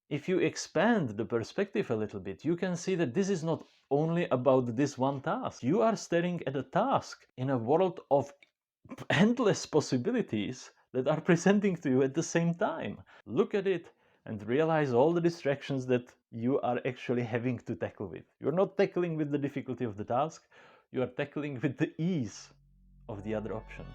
If you expand the perspective a little bit, you can see that this is not only about this one task. You are staring at a task in a world of endless possibilities that are presenting to you at the same time. Look at it and realize all the distractions that you are actually having to tackle with. You're not tackling with the difficulty of the task, you are tackling with the ease of the other options.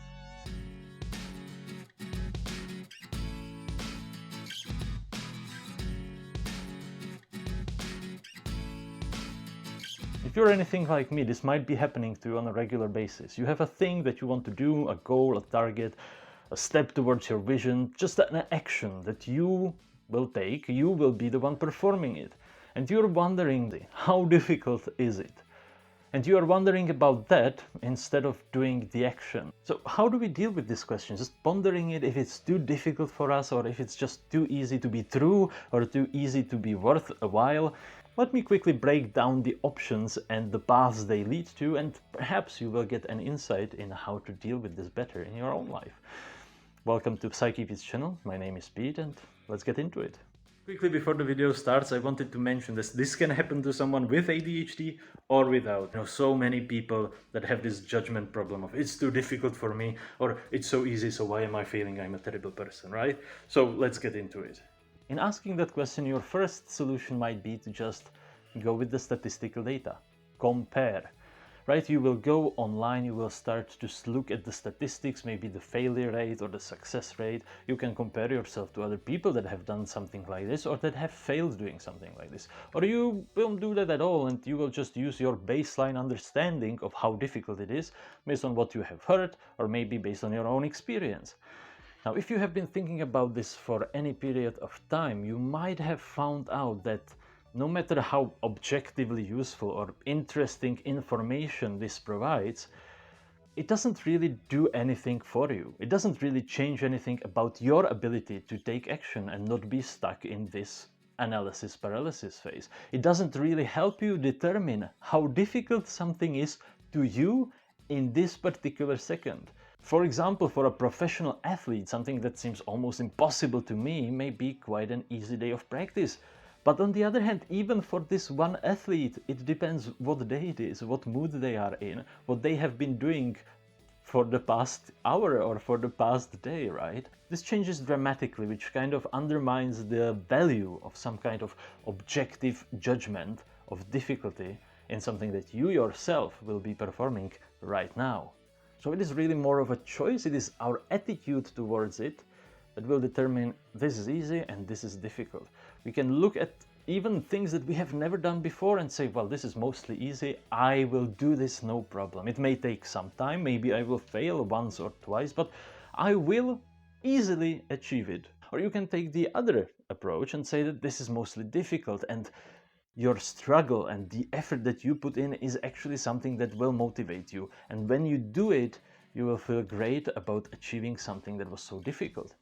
If you're anything like me, this might be happening to you on a regular basis. You have a thing that you want to do, a goal, a target, a step towards your vision, just an action that you will take, you will be the one performing it. And you're wondering, how difficult is it? And you are wondering about that instead of doing the action. So how do we deal with this question? Just pondering it, if it's too difficult for us, or if it's just too easy to be true, or too easy to be worth a while. Let me quickly break down the options and the paths they lead to, and perhaps you will get an insight in how to deal with this better in your own life. Welcome to PsychePete's channel. My name is Pete, and let's get into it. Quickly before the video starts, I wanted to mention this can happen to someone with ADHD or without. I know so many people that have this judgment problem of it's too difficult for me, or it's so easy, so why am I feeling I'm a terrible person, right? So let's get into it. In asking that question, your first solution might be to just go with the statistical data. Compare. Right, you will go online, you will start to look at the statistics, maybe the failure rate or the success rate. You can compare yourself to other people that have done something like this or that have failed doing something like this. Or you won't do that at all, and you will just use your baseline understanding of how difficult it is based on what you have heard, or maybe based on your own experience. Now, if you have been thinking about this for any period of time, you might have found out that no matter how objectively useful or interesting information this provides, it doesn't really do anything for you. It doesn't really change anything about your ability to take action and not be stuck in this analysis paralysis phase. It doesn't really help you determine how difficult something is to you in this particular second. For example, for a professional athlete, something that seems almost impossible to me may be quite an easy day of practice. But on the other hand, even for this one athlete, it depends what day it is, what mood they are in, what they have been doing for the past hour or for the past day, right? This changes dramatically, which kind of undermines the value of some kind of objective judgment of difficulty in something that you yourself will be performing right now. So it is really more of a choice. It is our attitude towards it that will determine this is easy and this is difficult. We can look at even things that we have never done before and say, well, this is mostly easy, I will do this no problem. It may take some time, maybe I will fail once or twice, but I will easily achieve it. Or you can take the other approach and say that this is mostly difficult, and your struggle and the effort that you put in is actually something that will motivate you. And when you do it, you will feel great about achieving something that was so difficult.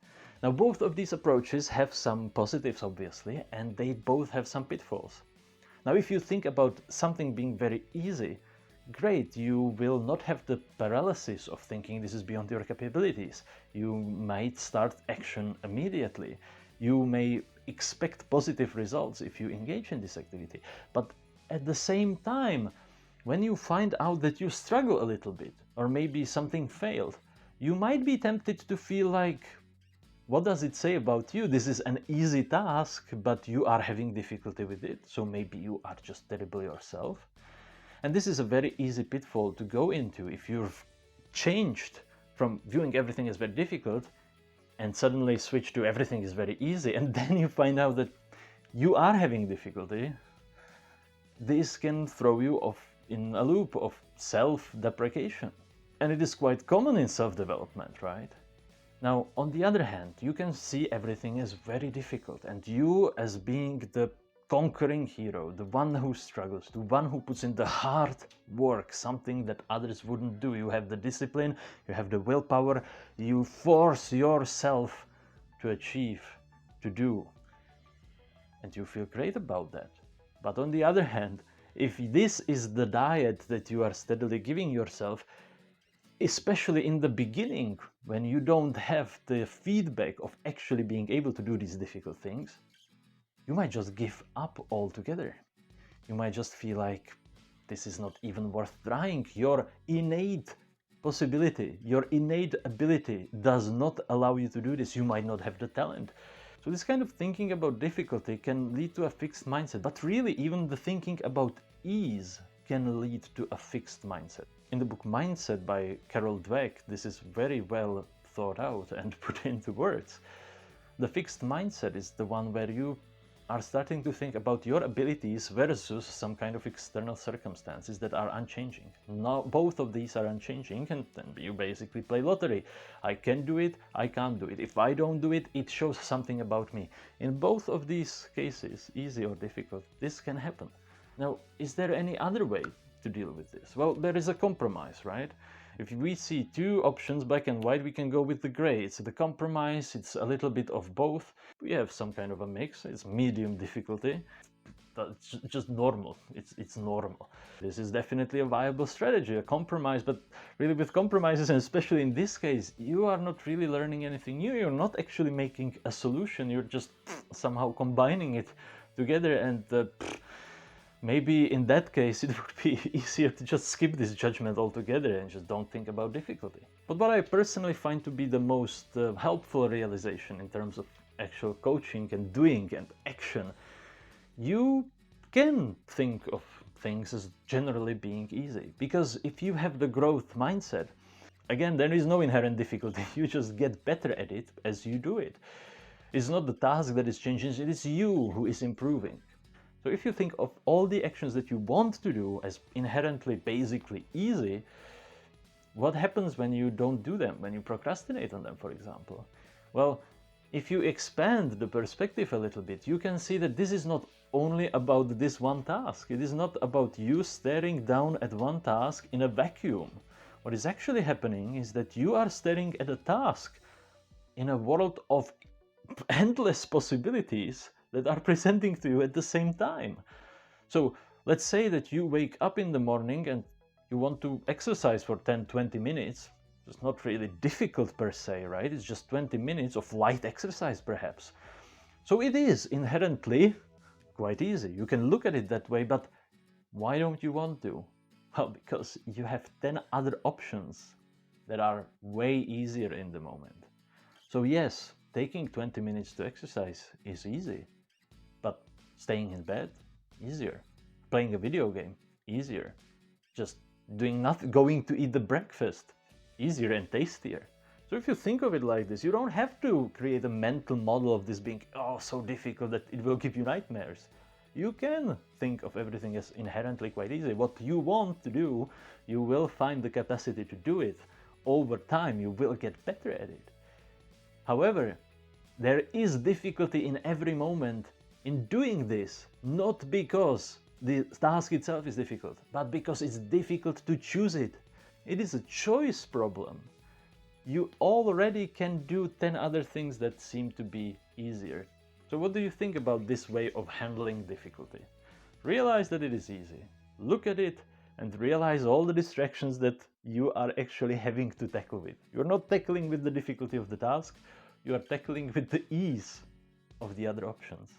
Now, both of these approaches have some positives, obviously, and they both have some pitfalls. Now, if you think about something being very easy, great, you will not have the paralysis of thinking this is beyond your capabilities. You might start action immediately. You may expect positive results if you engage in this activity. But at the same time, when you find out that you struggle a little bit, or maybe something failed, you might be tempted to feel like, what does it say about you? This is an easy task, but you are having difficulty with it, so maybe you are just terrible yourself. And this is a very easy pitfall to go into if you've changed from viewing everything as very difficult and suddenly switch to everything is very easy, and then you find out that you are having difficulty. This can throw you off in a loop of self-deprecation. And it is quite common in self-development, right? Now, on the other hand, you can see everything as very difficult, and you as being the conquering hero, the one who struggles, the one who puts in the hard work, something that others wouldn't do. You have the discipline, you have the willpower, you force yourself to achieve, to do, and you feel great about that. But on the other hand, if this is the diet that you are steadily giving yourself, especially in the beginning, when you don't have the feedback of actually being able to do these difficult things, you might just give up altogether. You might just feel like this is not even worth trying. Your innate possibility, your innate ability does not allow you to do this. You might not have the talent. So this kind of thinking about difficulty can lead to a fixed mindset, but really even the thinking about ease can lead to a fixed mindset. In the book Mindset by Carol Dweck, this is very well thought out and put into words. The fixed mindset is the one where you are starting to think about your abilities versus some kind of external circumstances that are unchanging. Now, both of these are unchanging, and then you basically play lottery. I can do it, I can't do it. If I don't do it, it shows something about me. In both of these cases, easy or difficult, this can happen. Now, is there any other way to deal with this? Well, there is a compromise, right? If we see two options, black and white, we can go with the gray. It's the compromise, it's a little bit of both. We have some kind of a mix. It's medium difficulty. That's just normal. It's normal. This is definitely a viable strategy, a compromise, but really with compromises, and especially in this case, you are not really learning anything new. You're not actually making a solution. You're just somehow combining it together, and maybe in that case it would be easier to just skip this judgment altogether and just don't think about difficulty. But what I personally find to be the most helpful realization in terms of actual coaching and doing and action, you can think of things as generally being easy. Because if you have the growth mindset, again, there is no inherent difficulty. You just get better at it as you do it. It's not the task that is changing, it is you who is improving. So if you think of all the actions that you want to do as inherently basically easy, what happens when you don't do them, when you procrastinate on them, for example? Well, if you expand the perspective a little bit, you can see that this is not only about this one task. It is not about you staring down at one task in a vacuum. What is actually happening is that you are staring at a task in a world of endless possibilities that are presenting to you at the same time. So let's say that you wake up in the morning and you want to exercise for 10-20 minutes. It's not really difficult per se, right? It's just 20 minutes of light exercise perhaps. So it is inherently quite easy. You can look at it that way, but why don't you want to? Well, because you have 10 other options that are way easier in the moment. So yes, taking 20 minutes to exercise is easy. But staying in bed, easier. Playing a video game, easier. Just doing nothing, going to eat the breakfast, easier and tastier. So if you think of it like this, you don't have to create a mental model of this being so difficult that it will give you nightmares. You can think of everything as inherently quite easy. What you want to do, you will find the capacity to do it. Over time, you will get better at it. However, there is difficulty in every moment in doing this, not because the task itself is difficult, but because it's difficult to choose it. It is a choice problem. You already can do 10 other things that seem to be easier. So what do you think about this way of handling difficulty? Realize that it is easy. Look at it and realize all the distractions that you are actually having to tackle with. You're not tackling with the difficulty of the task, you are tackling with the ease of the other options.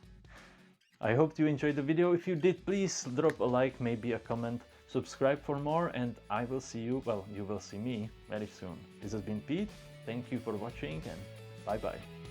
I hope you enjoyed the video. If you did, please drop a like, maybe a comment, subscribe for more, and I will see you, well, you will see me very soon. This has been Pete. Thank you for watching, and bye bye.